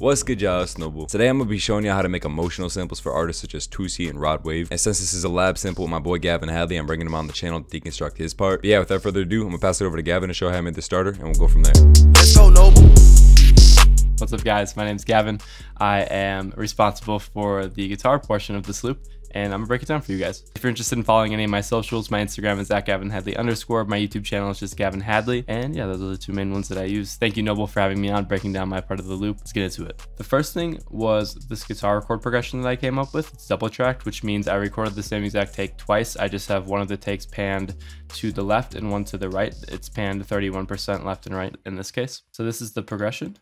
What's good, y'all? It's Noble. Today I'm gonna be showing you how to make emotional samples for artists such as Toosi and Rod Wave. And since this is a lab sample with my boy Gavin Hadley, I'm bringing him on the channel to deconstruct his part. But yeah, without further ado, I'm gonna pass it over to Gavin to show how I made the starter, and we'll go from there. Let's go, Noble. What's up, guys? My name's Gavin. I am responsible for the guitar portion of this loop, and I'm gonna break it down for you guys. If you're interested in following any of my socials, my Instagram is @GavinHadley_. My YouTube channel is just Gavin Hadley. And yeah, those are the two main ones that I use. Thank you, Noble, for having me on, breaking down my part of the loop. Let's get into it. The first thing was this guitar chord progression that I came up with. It's double tracked, which means I recorded the same exact take twice. I just have one of the takes panned to the left and one to the right. It's panned 31% left and right in this case. So this is the progression.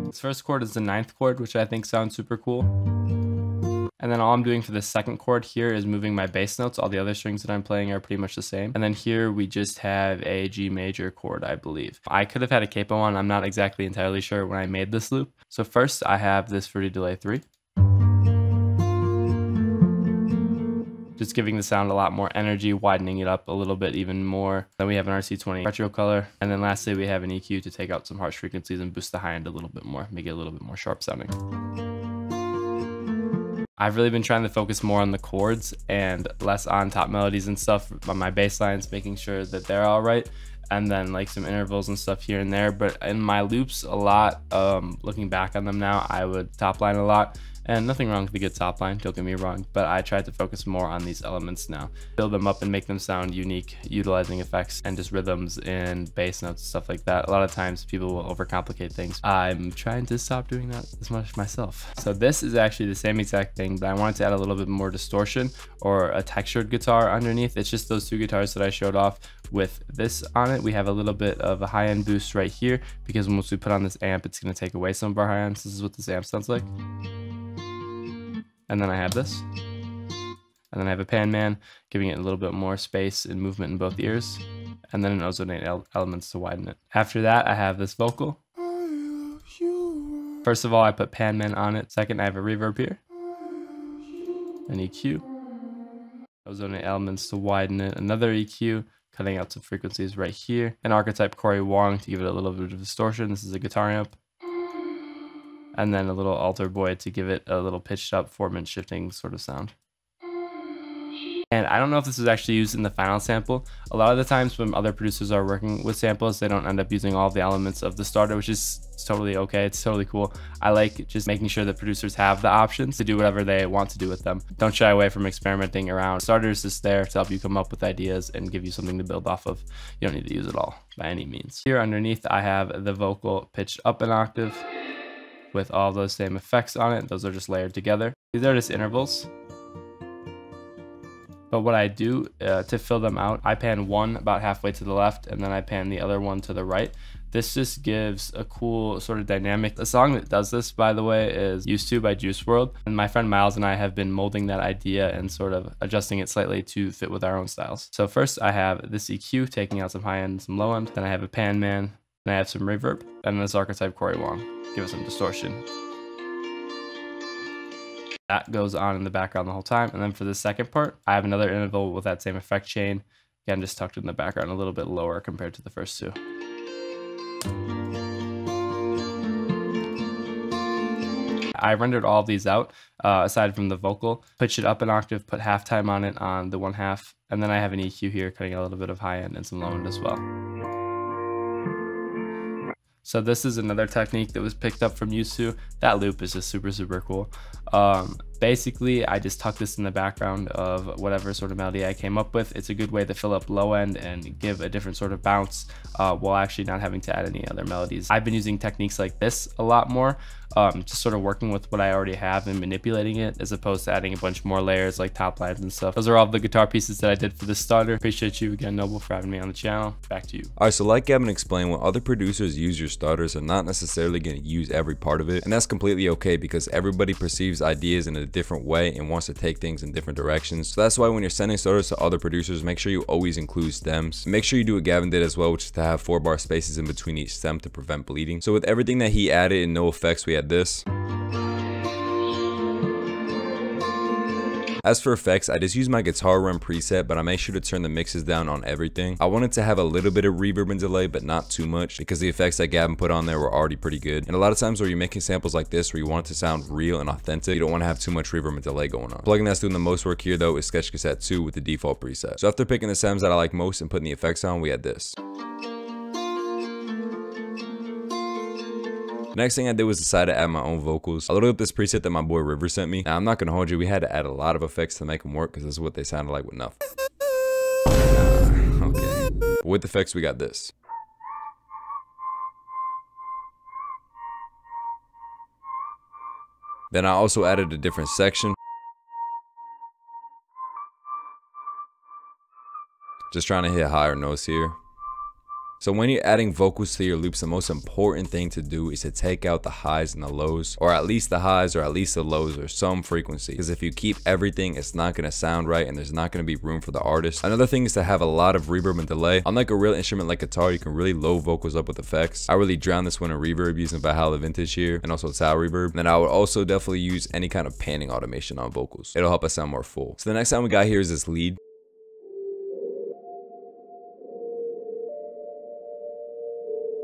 This first chord is the 9th chord, which I think sounds super cool. And then all I'm doing for the second chord here is moving my bass notes. All the other strings that I'm playing are pretty much the same. And then here we just have a G major chord, I believe. I could have had a capo on. I'm not exactly entirely sure when I made this loop. So first I have this fruity delay 3. Just giving the sound a lot more energy, widening it up a little bit even more. Then we have an RC20 retro color. And then lastly, we have an EQ to take out some harsh frequencies and boost the high end a little bit more, make it a little bit more sharp sounding. I've really been trying to focus more on the chords and less on top melodies and stuff on my bass lines, making sure that they're all right. And then like some intervals and stuff here and there. But in my loops, a lot, looking back on them now, I would top line a lot. And nothing wrong with a good top line, don't get me wrong, but I tried to focus more on these elements now. Build them up and make them sound unique, utilizing effects and just rhythms and bass notes, stuff like that. A lot of times people will overcomplicate things. I'm trying to stop doing that as much myself. So this is actually the same exact thing, but I wanted to add a little bit more distortion or a textured guitar underneath. It's just those two guitars that I showed off with this on it. We have a little bit of a high end boost right here because once we put on this amp, it's gonna take away some of our high ends. This is what this amp sounds like. And then I have this. And then I have a pan man, giving it a little bit more space and movement in both ears. And then an ozonate elements to widen it. After that, I have this vocal. First of all, I put pan man on it. Second, I have a reverb here. An EQ. Ozonate elements to widen it. Another EQ, cutting out some frequencies right here. An archetype Corey Wong to give it a little bit of distortion. This is a guitar amp. And then a little alter boy to give it a little pitched up 4-minute shifting sort of sound. And I don't know if this was actually used in the final sample. A lot of the times when other producers are working with samples, they don't end up using all the elements of the starter, which is totally okay. It's totally cool. I like just making sure that producers have the options to do whatever they want to do with them. Don't shy away from experimenting around. Starter is just there to help you come up with ideas and give you something to build off of. You don't need to use it all by any means. Here underneath, I have the vocal pitched up an octave with all those same effects on it. Those are just layered together. These are just intervals. But what I do to fill them out, I pan one about halfway to the left and then I pan the other one to the right. This just gives a cool sort of dynamic. The song that does this, by the way, is Used To by Juice WRLD. And my friend Miles and I have been molding that idea and sort of adjusting it slightly to fit with our own styles. So first I have this EQ, taking out some high end and some low end. Then I have a pan man, and I have some reverb, and this archetype Corey Wong. Give it some distortion. That goes on in the background the whole time. And then for the second part, I have another interval with that same effect chain. Again, just tucked in the background, a little bit lower compared to the first two. I rendered all of these out, aside from the vocal. Pitch it up an octave, put halftime on it on the 1/2, and then I have an EQ here, cutting a little bit of high end and some low end as well. So this is another technique that was picked up from Used To. That loop is just super, super cool. Basically, I just tuck this in the background of whatever sort of melody I came up with. It's a good way to fill up low end and give a different sort of bounce while actually not having to add any other melodies. I've been using techniques like this a lot more, just sort of working with what I already have and manipulating it, as opposed to adding a bunch more layers like top lines and stuff. Those are all the guitar pieces that I did for this starter. Appreciate you again, Noble, for having me on the channel. Back to you. Alright, so like Gavin explained, when other producers use your starters, they're not necessarily going to use every part of it. And that's completely okay because everybody perceives ideas in a different way and wants to take things in different directions. So that's why when you're sending starters to other producers, make sure you always include stems. Make sure you do what Gavin did as well, which is to have 4-bar spaces in between each stem to prevent bleeding. So with everything that he added and no effects, we had this. As for effects, I just use my guitar run preset, but I make sure to turn the mixes down on everything. I wanted to have a little bit of reverb and delay, but not too much, because the effects that Gavin put on there were already pretty good. And a lot of times where you're making samples like this where you want it to sound real and authentic, you don't want to have too much reverb and delay going on. Plugin that's doing the most work here though is Sketch Cassette 2 with the default preset. So after picking the stems that I like most and putting the effects on, we had this. Next thing I did was decide to add my own vocals. I loaded up this preset that my boy River sent me. Now I'm not gonna hold you, we had to add a lot of effects to make them work because this is what they sounded like with nothing. Okay. But with effects we got this. Then I also added a different section. Just trying to hit higher notes here. So when you're adding vocals to your loops, the most important thing to do is to take out the highs and the lows, or at least the highs or at least the lows or some frequency. Because if you keep everything, it's not going to sound right and there's not going to be room for the artist. Another thing is to have a lot of reverb and delay. Unlike a real instrument like guitar, you can really load vocals up with effects. I really drown this one in reverb using Valhalla Vintage here and also Tau reverb. And then I would also definitely use any kind of panning automation on vocals. It'll help us sound more full. So the next time we got here is this lead.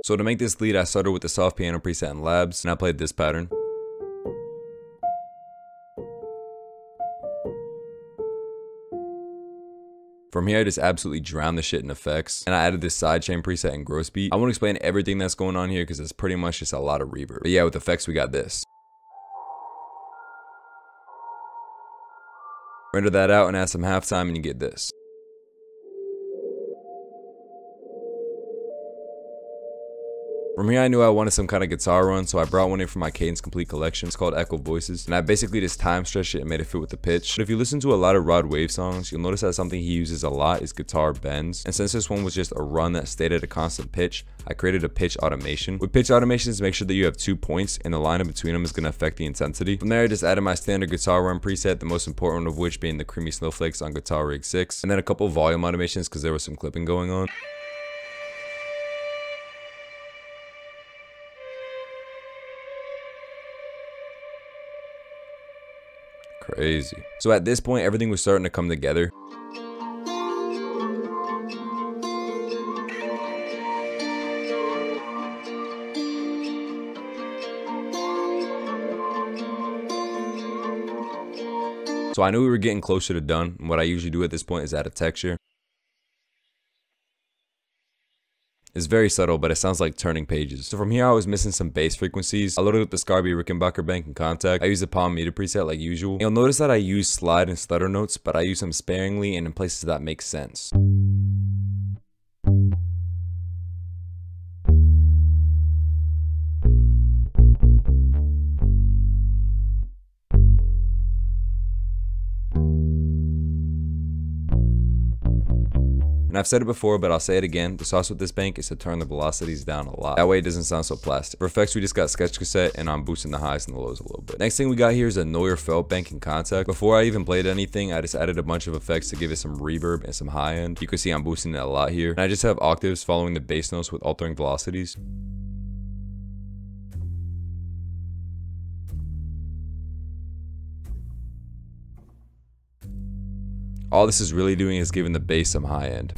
So to make this lead, I started with the soft piano preset in Labs, and I played this pattern. From here, I just absolutely drowned the shit in effects, and I added this sidechain preset in Gross Beat. I won't explain everything that's going on here because it's pretty much just a lot of reverb. But yeah, with effects, we got this. Render that out and add some halftime, and you get this. From here I knew I wanted some kind of guitar run, so I brought one in from my Cadence Complete collection. It's called Echo Voices, and I basically just time stretched it and made it fit with the pitch. But if you listen to a lot of Rod Wave songs, you'll notice that something he uses a lot is guitar bends. And since this one was just a run that stayed at a constant pitch, I created a pitch automation. With pitch automations, make sure that you have 2 points, and the line in between them is going to affect the intensity. From there, I just added my standard guitar run preset, the most important of which being the Creamy Snowflakes on Guitar Rig 6, and then a couple volume automations because there was some clipping going on. Crazy. So at this point, everything was starting to come together. So I knew we were getting closer to done, and what I usually do at this point is add a texture. It's very subtle, but it sounds like turning pages. So from here, I was missing some bass frequencies. I loaded up the Scarby Rickenbacker bank in Contact. I used the palm meter preset like usual. You'll notice that I use slide and stutter notes, but I use them sparingly and in places that make sense. And I've said it before, but I'll say it again. The sauce with this bank is to turn the velocities down a lot. That way it doesn't sound so plastic. For effects, we just got Sketch Cassette, and I'm boosting the highs and the lows a little bit. Next thing we got here is a Neuer Felt bank in Contact. Before I even played anything, I just added a bunch of effects to give it some reverb and some high end. You can see I'm boosting it a lot here. And I just have octaves following the bass notes with altering velocities. All this is really doing is giving the bass some high end.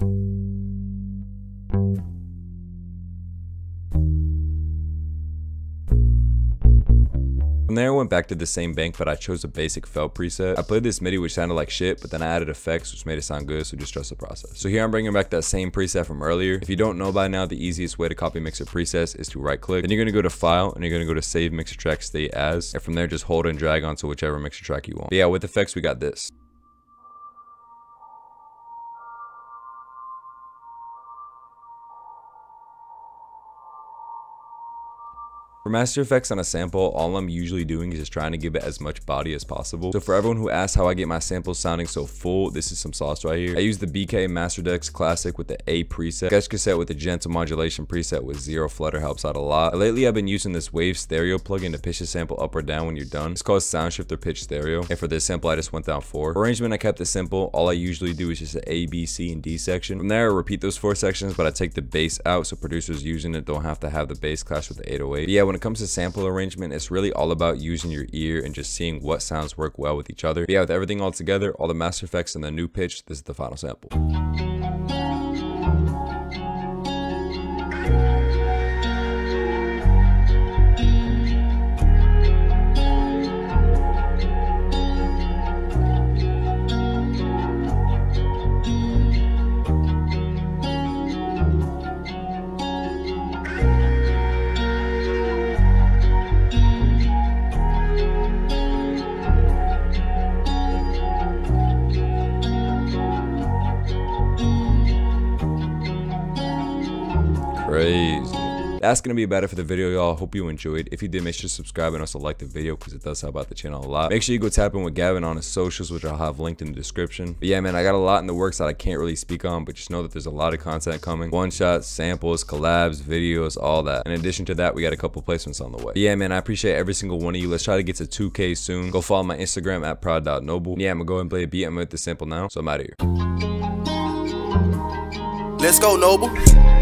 From there I went back to the same bank, but I chose a basic felt preset. I played this MIDI which sounded like shit, but then I added effects which made it sound good, so just trust the process. So here I'm bringing back that same preset from earlier. If you don't know by now, the easiest way to copy mixer presets is to right click. Then you're going to go to File, and you're going to go to Save Mixer Track State As. And from there just hold and drag onto whichever mixer track you want. But yeah, with effects we got this. For master effects on a sample, all I'm usually doing is just trying to give it as much body as possible. So for everyone who asks how I get my samples sounding so full, this is some sauce right here. I use the BK Master Decks Classic with the A preset, Sketch Cassette with the gentle modulation preset with 0 flutter helps out a lot. And lately I've been using this Wave Stereo plugin to pitch the sample up or down when you're done. It's called Sound Shifter Pitch Stereo, and for this sample I just went down 4. For arrangement I kept it simple. All I usually do is just an A, B, C, and D section. From there I repeat those 4 sections, but I take the bass out so producers using it don't have to have the bass clash with the 808. But yeah, when when it comes to sample arrangement, it's really all about using your ear and just seeing what sounds work well with each other. But yeah, with everything all together, all the master effects and the new pitch, this is the final sample. Crazy. That's gonna be about it for the video, y'all. Hope you enjoyed. If you did, make sure to subscribe and also like the video because it does help out the channel a lot. Make sure you go tap in with Gavin on his socials, which I'll have linked in the description. But yeah, man, I got a lot in the works that I can't really speak on, but just know that there's a lot of content coming. One shots, samples, collabs, videos, all that. In addition to that, we got a couple placements on the way. But yeah, man, I appreciate every single one of you. Let's try to get to 2K soon. Go follow my Instagram at prod.noble. Yeah, I'm gonna go ahead and play a beat. I'm gonna hit the sample now, so I'm out of here. Let's go, Noble.